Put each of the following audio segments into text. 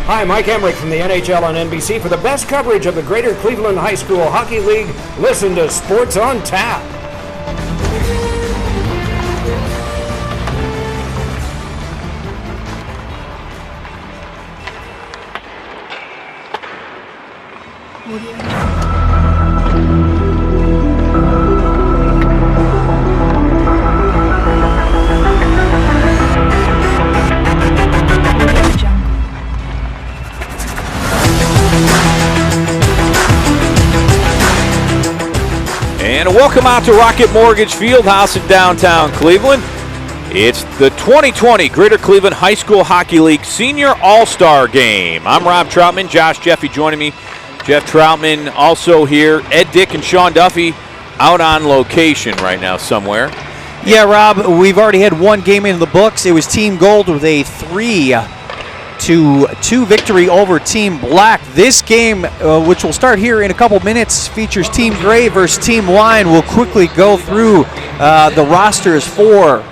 Hi, Mike Emmerich from the NHL on NBC. For the best coverage of the Greater Cleveland High School Hockey League, listen to Sports on Tap. And welcome out to Rocket Mortgage Fieldhouse in downtown Cleveland. It's the 2020 Greater Cleveland High School Hockey League Senior All-Star Game. I'm Rob Troutman, Josh Jeffy joining me. Jeff Troutman also here. Ed Dick and Sean Duffy out on location right now somewhere. Yeah, Rob, we've already had one game in the books. It was Team Gold with a 3-2 victory over Team Black. This game, which will start here in a couple minutes, features Team Gray versus Team Wine. We'll quickly go through the rosters for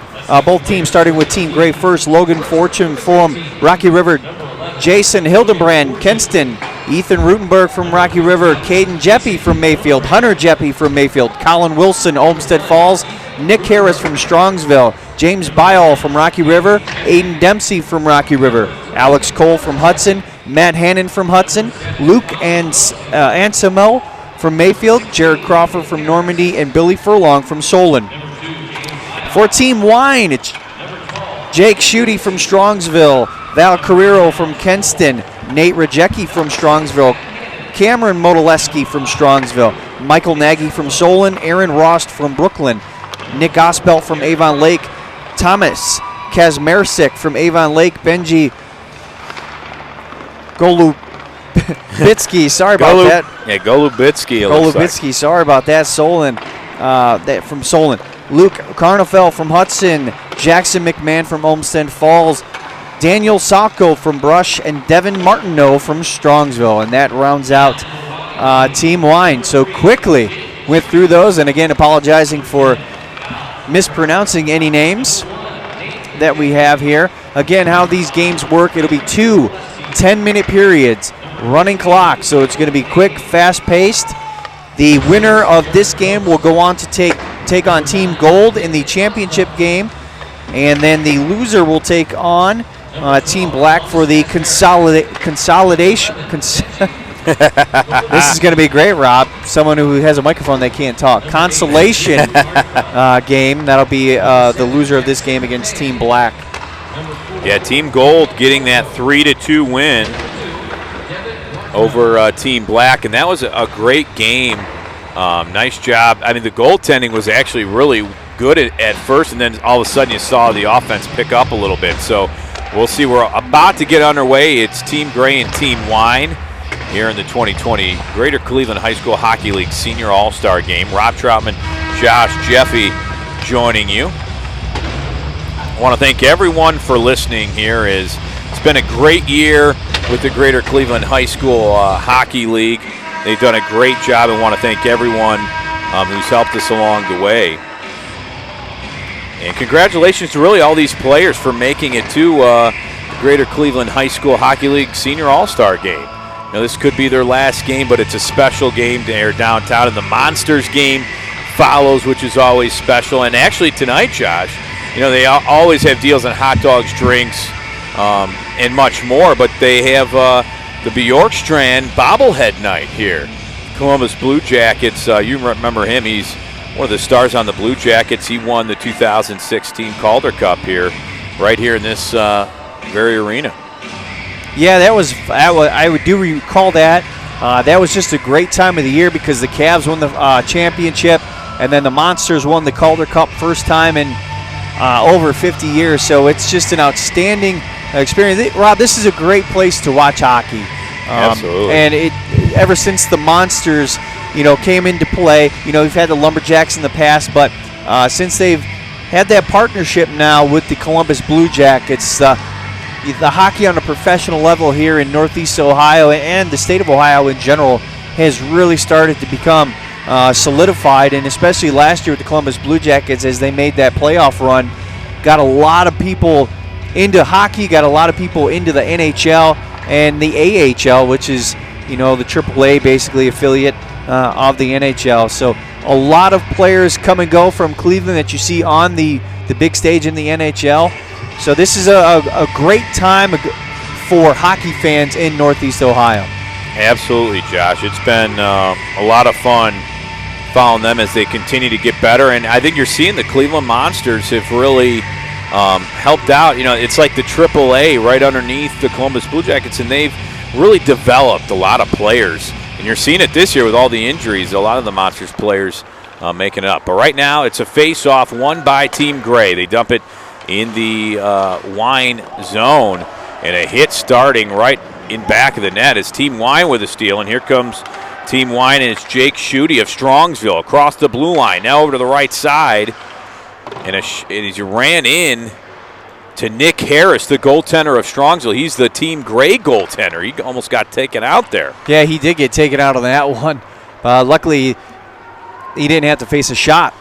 both teams, starting with Team Gray first. Logan Fortune from Rocky River, Jason Hildenbrand, Kenston, Ethan Rutenberg from Rocky River, Caden Jeppy from Mayfield, Hunter Jeppy from Mayfield, Colin Wilson, Olmsted Falls, Nick Harris from Strongsville, James Byall from Rocky River, Aiden Dempsey from Rocky River, Alex Cole from Hudson, Matt Hannon from Hudson, Luke Ansemo from Mayfield, Jared Crawford from Normandy, and Billy Furlong from Solon. For Team Wine, it's Jake Schutte from Strongsville, Val Carrero from Kenston, Nate Rajecki from Strongsville, Cameron Modoleski from Strongsville, Michael Nagy from Solon, Aaron Rost from Brooklyn, Nick Gospel from Avon Lake, Thomas Kazmersik from Avon Lake, Benji Golubitsky, sorry about that. Yeah, Golubitsky. Golubitsky, sorry about that. Solon, from Solon. Luke Carnafel from Hudson, Jackson McMahon from Olmsted Falls, Daniel Salko from Brush, and Devin Martineau from Strongsville. And that rounds out Team Wine. So quickly went through those, and again, apologizing for mispronouncing any names that we have here. Again, how these games work, it'll be 2 10-minute periods, running clock, so it's going to be quick, fast-paced. The winner of this game will go on to take on Team Gold in the championship game, and then the loser will take on Team Black for the consolidation. This is going to be great, Rob. Someone who has a microphone that can't talk. Consolation game. That'll be the loser of this game against Team Black. Yeah, Team Gold getting that 3-2 win over Team Black, and that was a great game. Nice job. I mean, the goaltending was actually really good at first, and then all of a sudden you saw the offense pick up a little bit. So we'll see. We're about to get underway. It's Team Gray and Team Wine here in the 2020 Greater Cleveland High School Hockey League Senior All-Star Game. Rob Troutman, Josh Jeffy joining you. I want to thank everyone for listening here. It's been a great year with the Greater Cleveland High School Hockey League. They've done a great job, and want to thank everyone who's helped us along the way. And congratulations to really all these players for making it to the Greater Cleveland High School Hockey League Senior All-Star Game. Now, this could be their last game, but it's a special game to air downtown, and the Monsters game follows, which is always special. And actually tonight, Josh, they always have deals on hot dogs, drinks, and much more, but they have the Bjorkstrand bobblehead night here. Columbus Blue Jackets, you remember him. He's one of the stars on the Blue Jackets. He won the 2016 Calder Cup here, right here in this very arena. Yeah, I do recall that. That was just a great time of the year because the Cavs won the championship, and then the Monsters won the Calder Cup first time in over 50 years. So it's just an outstanding experience. Rob, this is a great place to watch hockey. Absolutely. And ever since the Monsters, came into play, we've had the Lumberjacks in the past, but since they've had that partnership now with the Columbus Blue Jackets, the hockey on a professional level here in Northeast Ohio and the state of Ohio in general has really started to become solidified, and especially last year with the Columbus Blue Jackets as they made that playoff run, got a lot of people into hockey, got a lot of people into the NHL, and the AHL, which is, the AAA basically affiliate of the NHL. So a lot of players come and go from Cleveland that you see on the big stage in the NHL. So this is a great time for hockey fans in Northeast Ohio. Absolutely, Josh. It's been a lot of fun following them as they continue to get better. And I think you're seeing the Cleveland Monsters have really helped out. It's like the AAA right underneath the Columbus Blue Jackets, and they've really developed a lot of players. And you're seeing it this year with all the injuries, a lot of the Monsters players making it up. But right now it's a face-off won by Team Gray. They dump it in the Wine zone, and a hit starting right in back of the net is Team Wine with a steal. And here comes Team Wine, and it's Jake Schutte of Strongsville across the blue line. Now over to the right side, and he ran in to Nick Harris, the goaltender of Strongsville. He's the Team Gray goaltender. He almost got taken out there. Yeah, he did get taken out on that one. Luckily, he didn't have to face a shot.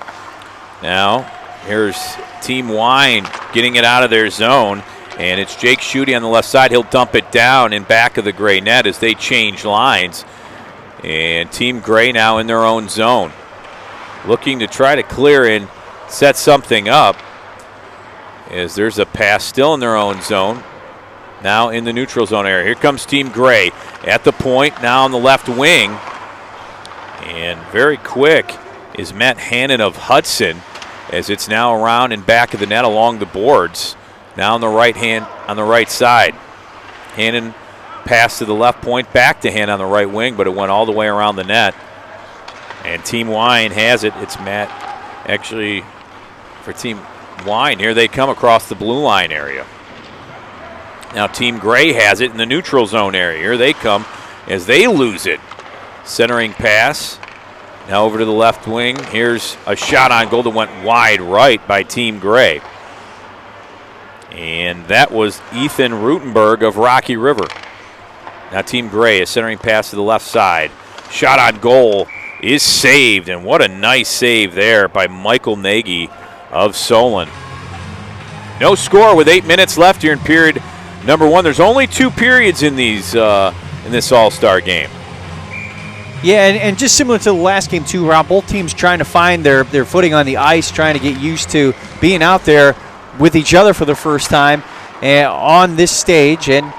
Now, here's Team Wine getting it out of their zone, and it's Jake Schutte on the left side. He'll dump it down in back of the Gray net as they change lines. And Team Gray now in their own zone, looking to try to clear and set something up, as there's a pass still in their own zone. Now in the neutral zone area. Here comes Team Gray at the point, now on the left wing. And very quick is Matt Hannon of Hudson, as it's now around and back of the net along the boards. Now on the right side. Hannon pass to the left point, back to Hannon on the right wing, but it went all the way around the net. And Team Wine has it. It's Matt, actually, for Team Wine. Here they come across the blue line area. Now Team Gray has it in the neutral zone area. Here they come as they lose it. Centering pass. Now over to the left wing. Here's a shot on goal that went wide right by Team Gray. And that was Ethan Rutenberg of Rocky River. Now Team Gray, a centering pass to the left side. Shot on goal is saved, and what a nice save there by Michael Nagy of Solon. No score with 8 minutes left here in period number one. There's only 2 periods in this All-Star game. Yeah, and just similar to the last game too, Rob, both teams trying to find their footing on the ice, trying to get used to being out there with each other for the first time on this stage, and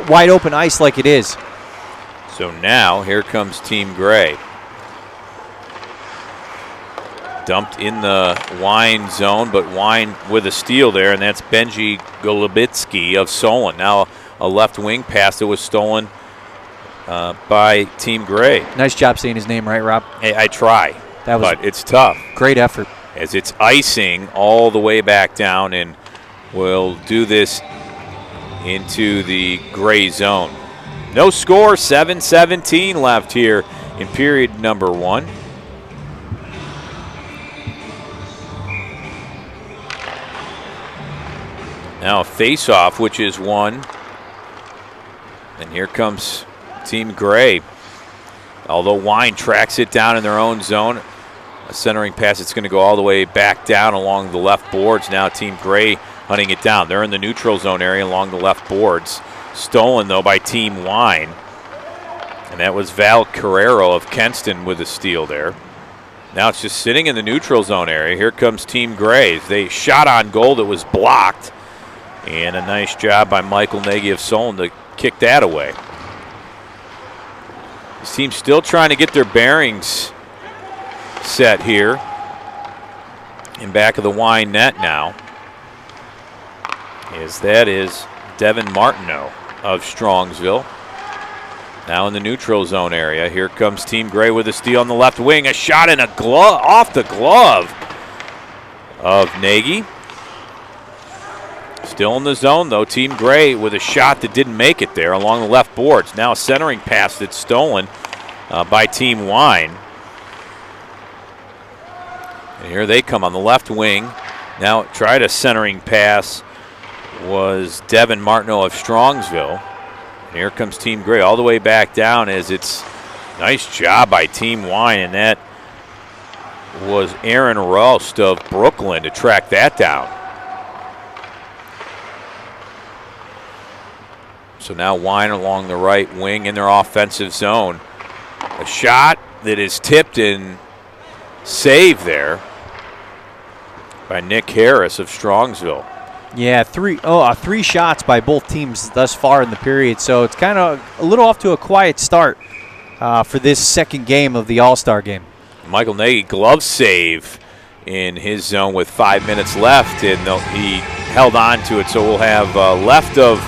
wide open ice like it is. So now here comes Team Gray. Dumped in the Wine zone, but Wine with a steal there, and that's Benji Golubitsky of Solon. Now a left wing pass that was stolen by Team Gray. Nice job saying his name right, Rob. Hey, I try, but it's tough. Great effort. As it's icing all the way back down, and we'll do this into the Gray zone. No score, 7:17 left here in period number one. Now a face-off, which is won. And here comes Team Gray. Although Wine tracks it down in their own zone, a centering pass, it's going to go all the way back down along the left boards. Now Team Gray hunting it down. They're in the neutral zone area along the left boards. Stolen, though, by Team Wine. And that was Val Carrero of Kenston with a steal there. Now it's just sitting in the neutral zone area. Here comes Team Gray. They shot on goal that was blocked. And a nice job by Michael Nagy of Solon to kick that away. This team's still trying to get their bearings set here. In back of the Wine net now. As that is Devin Martineau of Strongsville. Now in the neutral zone area. Here comes Team Gray with a steal on the left wing. A shot in a glove, off the glove of Nagy. Still in the zone, though. Team Gray with a shot that didn't make it there along the left boards. Now a centering pass that's stolen by Team Wine. And here they come on the left wing. Now tried a centering pass was Devin Martineau of Strongsville. And here comes Team Gray all the way back down, as it's nice job by Team Wine, and that was Aaron Rust of Brooklyn to track that down. So now Wine along the right wing in their offensive zone. A shot that is tipped and saved there by Nick Harris of Strongsville. Yeah, three shots by both teams thus far in the period, so it's kind of a little off to a quiet start for this second game of the All-Star game. Michael Nagy glove save in his zone with 5 minutes left, and he held on to it, so we'll have left of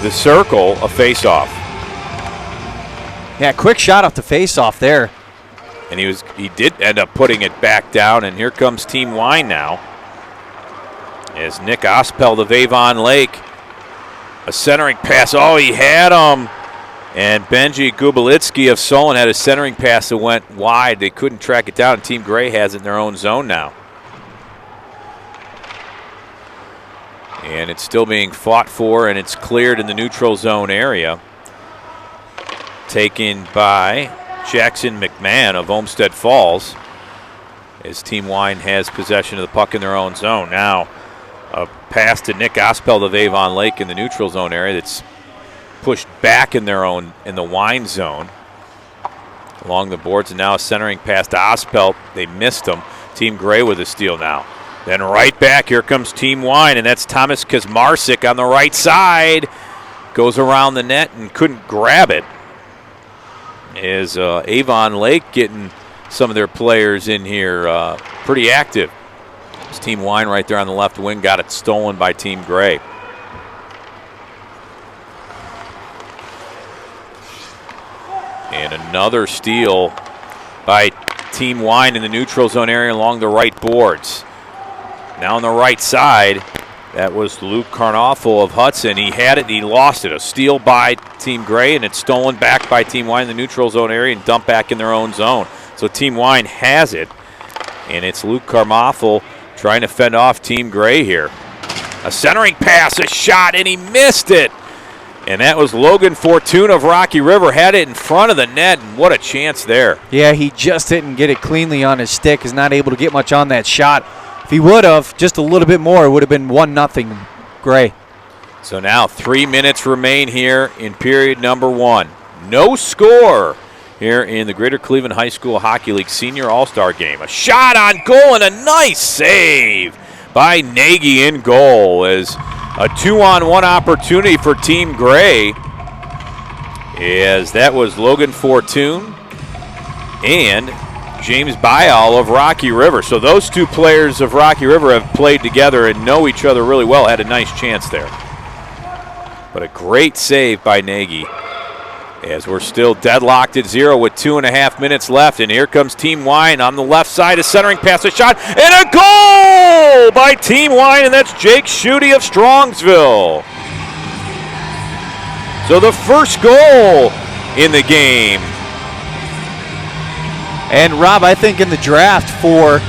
the circle a face-off. Yeah, quick shot off the face-off there. And he did end up putting it back down, and here comes Team Wine now. As Nick Ospeld of Avon Lake, a centering pass. Oh, he had him. And Benji Gubalitsky of Solon had a centering pass that went wide. They couldn't track it down. Team Gray has it in their own zone now. And it's still being fought for, and it's cleared in the neutral zone area. Taken by Jackson McMahon of Olmsted Falls, as Team Wine has possession of the puck in their own zone. Now a pass to Nick Ospeld of Avon Lake in the neutral zone area that's pushed back in the Wine zone along the boards, and now a centering pass to Ospeld. They missed him. Team Gray with a steal now. Then right back, here comes Team Wine, and that's Thomas Kazmarsik on the right side. Goes around the net and couldn't grab it. Is Avon Lake getting some of their players in here pretty active. It's Team Wine right there on the left wing, got it stolen by Team Gray. And another steal by Team Wine in the neutral zone area along the right boards. Now on the right side, that was Luke Carnoffel of Hudson. He had it and he lost it. A steal by Team Gray, and it's stolen back by Team Wine in the neutral zone area and dumped back in their own zone. So Team Wine has it, and it's Luke Carnoffel trying to fend off Team Gray here. A centering pass, a shot, and he missed it. And that was Logan Fortune of Rocky River, had it in front of the net, and what a chance there. Yeah, he just didn't get it cleanly on his stick. He's not able to get much on that shot. If he would have, just a little bit more, it would have been 1-0 Gray. So now 3 minutes remain here in period number one. No score here in the Greater Cleveland High School Hockey League Senior All-Star Game. A shot on goal and a nice save by Nagy in goal, as a 2-on-1 opportunity for Team Gray, as that was Logan Fortune and James Bayal of Rocky River. So those two players of Rocky River have played together and know each other really well. Had a nice chance there. But a great save by Nagy, as we're still deadlocked at 0 with 2.5 minutes left. And here comes Team Wine on the left side, a centering pass, a shot, and a goal by Team Wine, and that's Jake Schutte of Strongsville. So the first goal in the game. And Rob, I think in the draft for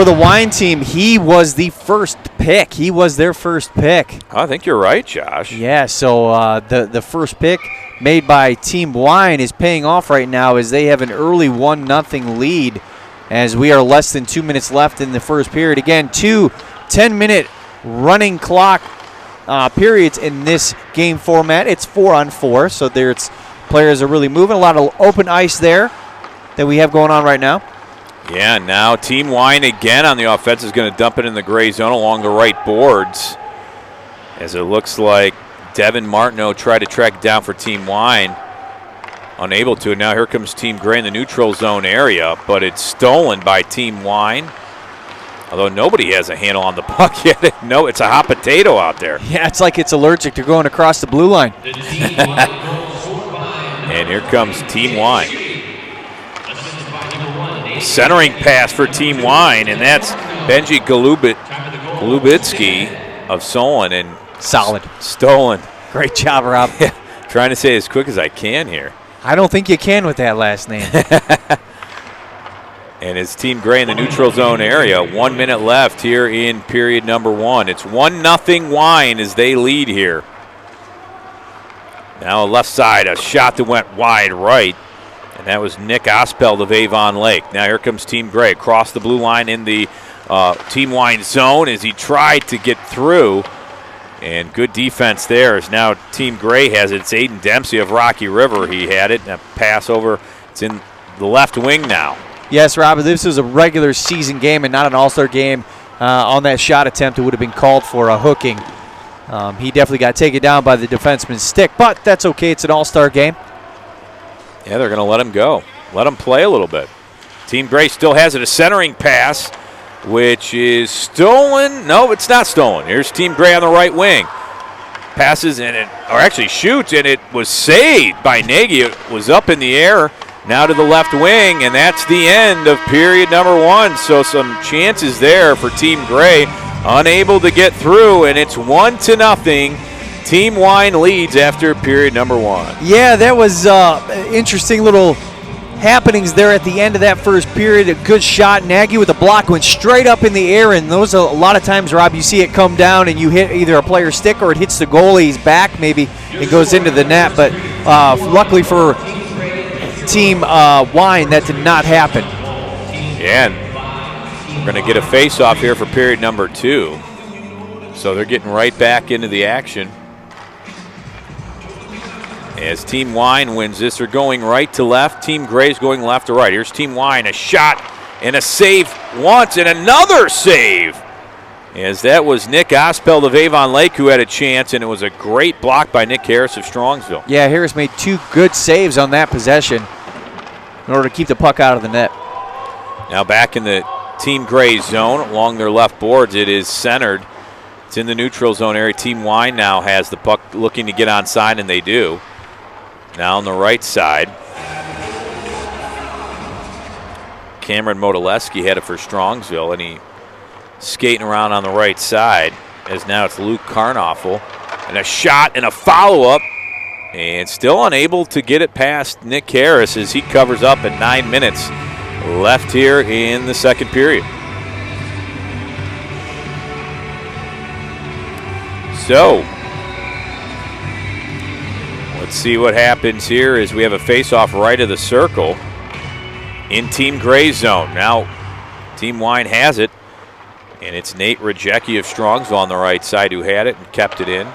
the Wine team, he was the first pick. He was their first pick. I think you're right, Josh. Yeah, so the first pick made by Team Wine is paying off right now, as they have an early 1-0 lead, as we are less than 2 minutes left in the first period. Again, 2 10-minute running clock periods in this game format. It's 4-on-4, so there's players are really moving. A lot of open ice there that we have going on right now. Yeah, now Team Wine again on the offense is going to dump it in the gray zone along the right boards, as it looks like Devin Martineau tried to track it down for Team Wine. Unable to. Now here comes Team Gray in the neutral zone area, but it's stolen by Team Wine. Although nobody has a handle on the puck yet. No, it's a hot potato out there. Yeah, it's like it's allergic to going across the blue line. And here comes Team Wine. Centering pass for Team Wine, and that's Benji Golubitsky of Solon, and solid. Stolen. Great job, Rob. Trying to say as quick as I can here. I don't think you can with that last name. And it's Team Gray in the neutral zone area. 1 minute left here in period number one. It's 1-0 Wine as they lead here. Now left side, a shot that went wide right. And that was Nick Ospeld of Avon Lake. Now here comes Team Gray across the blue line in the Team Wine zone as he tried to get through. And good defense there as now Team Gray has it. It's Aiden Dempsey of Rocky River. He had it. And a pass over. It's in the left wing now. Yes, Rob, this is a regular season game and not an all-star game. On that shot attempt, it would have been called for a hooking. He definitely got taken down by the defenseman's stick, but that's okay. It's an all-star game. Yeah, they're going to let him go. Let him play a little bit. Team Gray still has it. A centering pass, which is stolen. No, it's not stolen. Here's Team Gray on the right wing. Passes, and or actually shoots, and it was saved by Nagy. It was up in the air. Now to the left wing, and that's the end of period number 1. So some chances there for Team Gray. Unable to get through, and it's 1-0. Team Wine leads after period number 1. Yeah, that was interesting little happenings there at the end of that first period. A good shot. Nagy with the block went straight up in the air, and those a lot of times, Rob, you see it come down and you hit either a player's stick or it hits the goalie's back. Maybe it goes into the net, but luckily for Team Wine, that did not happen. Yeah, and we're going to get a face-off here for period number 2. So they're getting right back into the action. As Team Wine wins this, they're going right to left. Team Gray's going left to right. Here's Team Wine, a shot and a save once and another save. As that was Nick Ospeld of Avon Lake who had a chance, and it was a great block by Nick Harris of Strongsville. Yeah, Harris made 2 good saves on that possession in order to keep the puck out of the net. Now back in the Team Gray zone along their left boards. It is centered. It's in the neutral zone area. Team Wine now has the puck looking to get onside, and they do. Now on the right side, Cameron Modeleski had it for Strongsville, and he skating around on the right side as now it's Luke Carnoffel. And a shot and a follow-up, and still unable to get it past Nick Harris as he covers up at 9 minutes left here in the second period. So, let's see what happens here as we have a face-off right of the circle in Team Gray's zone. Now, Team Wine has it, and it's Nate Rajecki of Strongsville on the right side who had it and kept it in.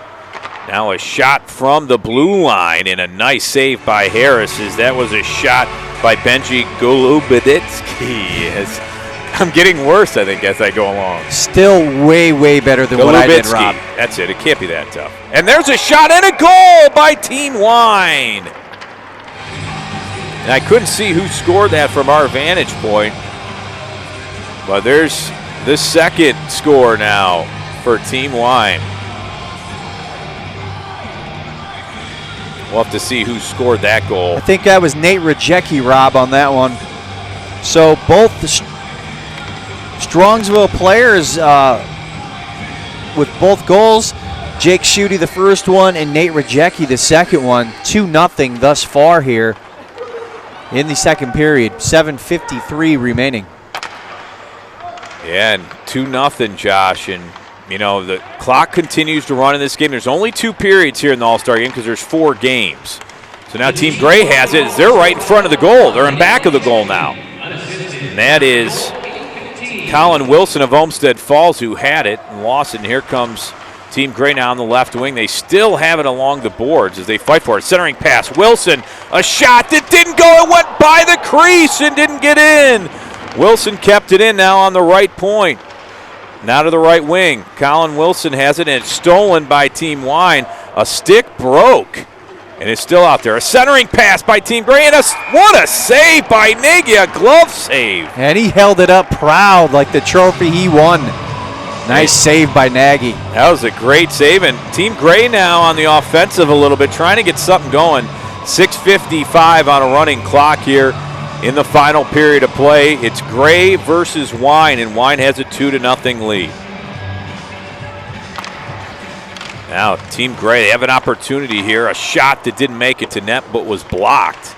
Now a shot from the blue line, and a nice save by Harris as that was a shot by Benji Golubitsky. Yes. I'm getting worse, I think, as I go along. Still way, way better than what I did, Rob. That's it. It can't be that tough. And there's a shot and a goal by Team Wine. And I couldn't see who scored that from our vantage point. But there's the second score now for Team Wine. We'll have to see who scored that goal. I think that was Nate Rajecki, Rob, on that one. So both the Strongsville players with both goals. Jake Schutte the first one and Nate Rajecki the second one. 2-0 thus far here in the second period. 7:53 remaining. Yeah, and 2-0, Josh. And, you know, the clock continues to run in this game. There's only 2 periods here in the All-Star game because there's 4 games. So now Team Gray has it. They're right in front of the goal. They're in back of the goal now. And that is Colin Wilson of Olmsted Falls who had it and lost it. And here comes Team Gray now on the left wing. They still have it along the boards as they fight for it. Centering pass. Wilson, a shot that didn't go. It went by the crease and didn't get in. Wilson kept it in now on the right point. Now to the right wing. Colin Wilson has it, and it's stolen by Team Wine. A stick broke, and it's still out there. A centering pass by Team Gray, and what a save by Nagy, a glove save. And he held it up proud like the trophy he won. Nice save by Nagy. That was a great save, and Team Gray now on the offensive a little bit, trying to get something going. 6:55 on a running clock here in the final period of play. It's Gray versus Wine, and Wine has a 2-0 lead. Now, Team Gray, they have an opportunity here. A shot that didn't make it to net but was blocked.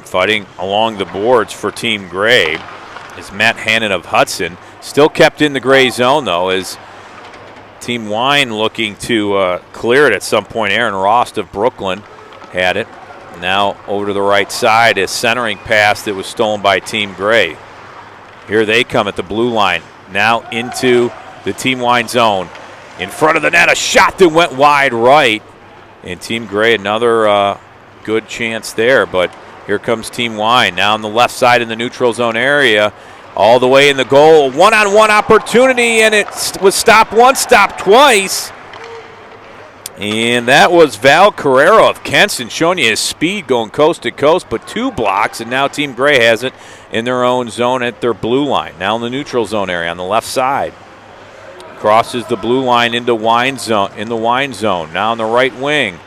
Fighting along the boards for Team Gray is Matt Hannon of Hudson. Still kept in the Gray zone, though, as Team Wine looking to clear it at some point. Aaron Rost of Brooklyn had it. Now over to the right side, a centering pass that was stolen by Team Gray. Here they come at the blue line. Now into the Team Wine zone. in front of the net. A shot that went wide right. And Team Gray, another good chance there. But here comes Team Wine now on the left side in the neutral zone area. All the way in the goal. One-on-one opportunity, and it was stopped once, stopped twice. And that was Val Carrero of Kenston showing you his speed going coast to coast, but 2 blocks, and now Team Gray has it in their own zone at their blue line. Now in the neutral zone area on the left side. Crosses the blue line into Wine zone, in the Wine zone. Now on the right wing.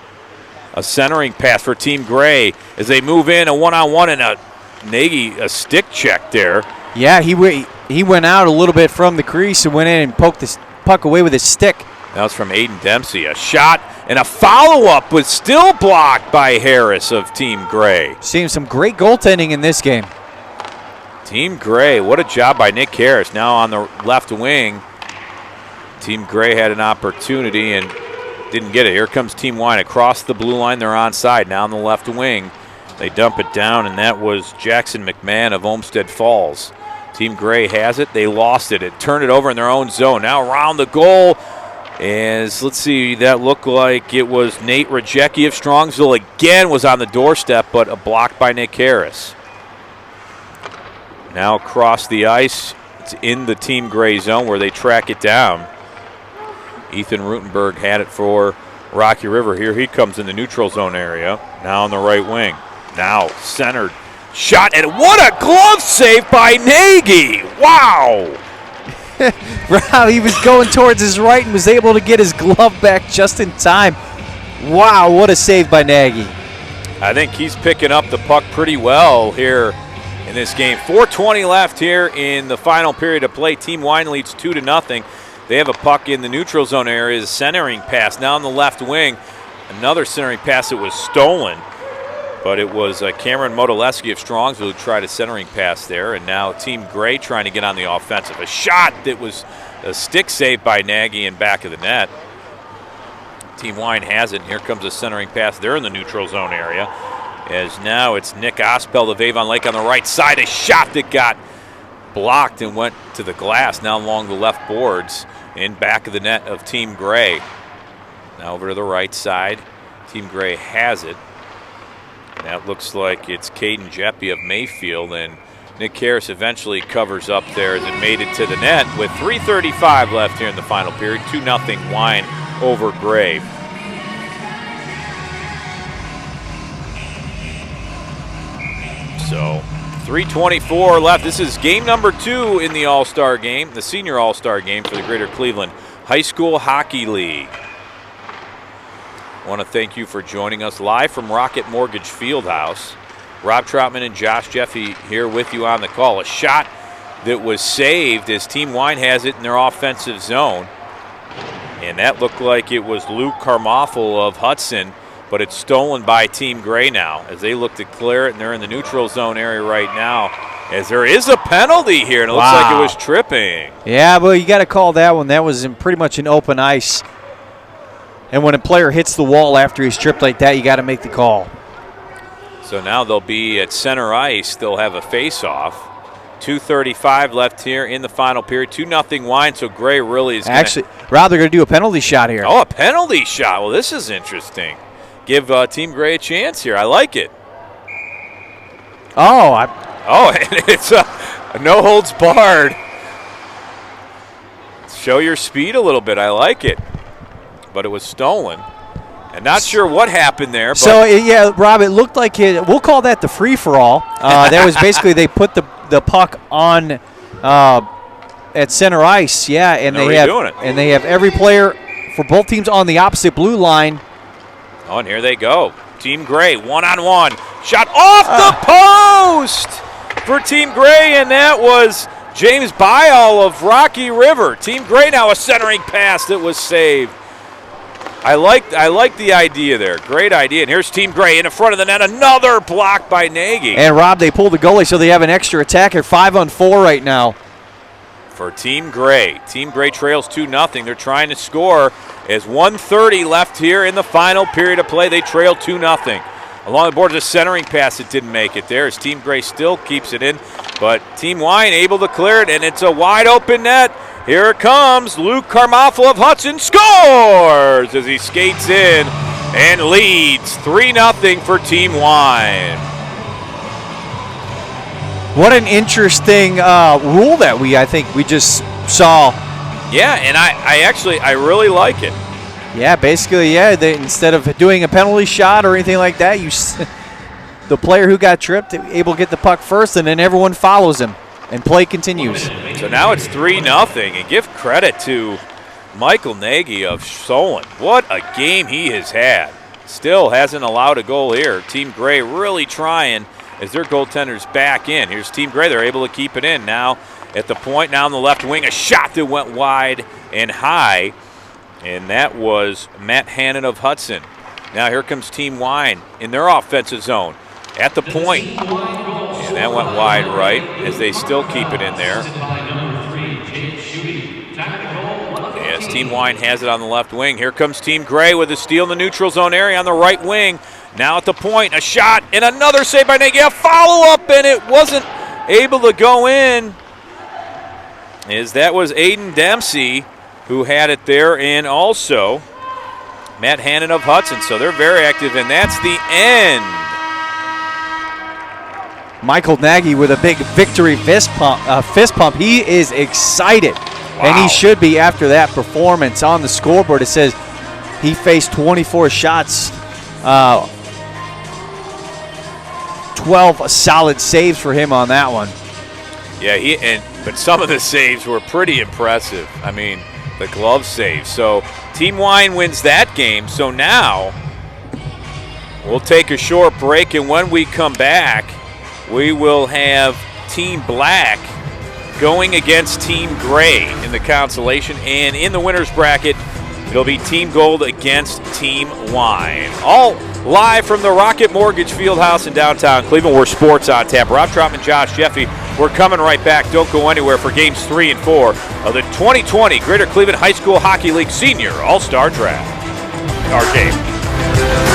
A centering pass for Team Gray as they move in, a one-on-one, and a stick check there. Yeah, he went out a little bit from the crease and went in and poked the puck away with his stick. That was from Aiden Dempsey. A shot and a follow-up was still blocked by Harris of Team Gray. Seeing some great goaltending in this game. Team Gray, what a job by Nick Harris. Now on the left wing, Team Gray had an opportunity and didn't get it. Here comes Team Wine across the blue line. They're onside now on the left wing. They dump it down, and that was Jackson McMahon of Olmsted Falls. Team Gray has it. They lost it. It turned it over in their own zone. Now around the goal is, let's see, that looked like it was Nate Rajecki of Strongsville again was on the doorstep, but a block by Nick Harris. Now across the ice, it's in the Team Gray zone where they track it down. Ethan Rutenberg had it for Rocky River. Here he comes in the neutral zone area. Now on the right wing. Now centered. Shot, and what a glove save by Nagy! Wow! Wow, he was going towards his right and was able to get his glove back just in time. Wow, what a save by Nagy. I think he's picking up the puck pretty well here in this game. 4:20 left here in the final period of play. Team Wine leads 2-0. They have a puck in the neutral zone area. A centering pass now on the left wing. Another centering pass that was stolen. But it was Cameron Modoleski of Strongsville who tried a centering pass there. And now Team Gray trying to get on the offensive. A shot that was a stick save by Nagy in back of the net. Team Wine has it. And here comes a centering pass there in the neutral zone area. As now it's Nick Ospel of Avon Lake on the right side. A shot that got blocked and went to the glass. Now along the left boards in back of the net of Team Gray. Now over to the right side. Team Gray has it. That looks like it's Caden Jeppy of Mayfield, and Nick Harris eventually covers up there as it made it to the net with 3:35 left here in the final period. 2-0 Wine over Gray. So 3:24 left. This is game number 2 in the All-Star game, the Senior All-Star game for the Greater Cleveland High School Hockey League. I want to thank you for joining us live from Rocket Mortgage Fieldhouse. Rob Troutman and Josh Jeffy here with you on the call. A shot that was saved as Team Wine has it in their offensive zone. And that looked like it was Luke Carmoffel of Hudson, but it's stolen by Team Gray now as they look to clear it, and they're in the neutral zone area right now as there is a penalty here, and it looks like it was tripping. Yeah, but you got to call that one. That was in pretty much an open ice. And when a player hits the wall after he's tripped like that, you got to make the call. So now they'll be at center ice. They'll have a face-off. 2:35 left here in the final period. 2-0 Wine, so Gray really is actually, Rob, they're going to do a penalty shot here. Oh, a penalty shot. Well, this is interesting. Give Team Gray a chance here. I like it. And it's a no holds barred. Show your speed a little bit. I like it. But it was stolen. And not sure what happened there. But so, yeah, Rob, it looked like we'll call that the free-for-all. That was basically they put the puck on at center ice, yeah, and they have every player for both teams on the opposite blue line. Oh, and here they go. Team Gray, one-on-one. Shot off the post for Team Gray, and that was James Byall of Rocky River. Team Gray now a centering pass that was saved. I like the idea there. Great idea. And here's Team Gray in the front of the net. Another block by Nagy. And, Rob, they pulled the goalie, so they have an extra attacker. 5-on-4 right now. For Team Gray. Team Gray trails 2-0. They're trying to score as 1:30 left here in the final period of play. They trail 2-0. Along the board, a centering pass that didn't make it there as Team Gray still keeps it in. But Team Wine able to clear it, and it's a wide open net. Here it comes. Luke Carmoffel of Hudson scores as he skates in and leads 3-0 for Team Wine. What an interesting rule that I think we just saw. Yeah, and I really like it. Yeah, basically, instead of doing a penalty shot or anything like that, the player who got tripped able to get the puck first, and then everyone follows him, and play continues. So now it's 3-0, and give credit to Michael Nagy of Solon. What a game he has had. Still hasn't allowed a goal here. Team Gray really trying as their goaltender's back in. Here's Team Gray. They're able to keep it in. Now at the point, now on the left wing, a shot that went wide and high, and that was Matt Hannon of Hudson. Now here comes Team Wine in their offensive zone at the point. And that went wide right as they still keep it in there. As Team Wine has it on the left wing. Here comes Team Gray with a steal in the neutral zone area on the right wing. Now at the point, a shot and another save by Nagy. A follow-up, and it wasn't able to go in, as that was Aiden Dempsey who had it there, and also Matt Hannon of Hudson. So they're very active, and that's the end. Michael Nagy with a big victory fist pump. He is excited, and he should be after that performance. On the scoreboard, it says he faced 24 shots, 12 solid saves for him on that one. Yeah, but some of the saves were pretty impressive. I mean, the glove save. So Team Wine wins that game. So now we'll take a short break, and when we come back, we will have Team Black going against Team Gray in the consolation, and in the winner's bracket, it'll be Team Gold against Team Wine. All live from the Rocket Mortgage Fieldhouse in downtown Cleveland, where sports on tap. Rob Troutman, Josh Jeffy. We're coming right back. Don't go anywhere for games 3 and 4 of the 2020 Greater Cleveland High School Hockey League Senior All-Star Draft. Our game.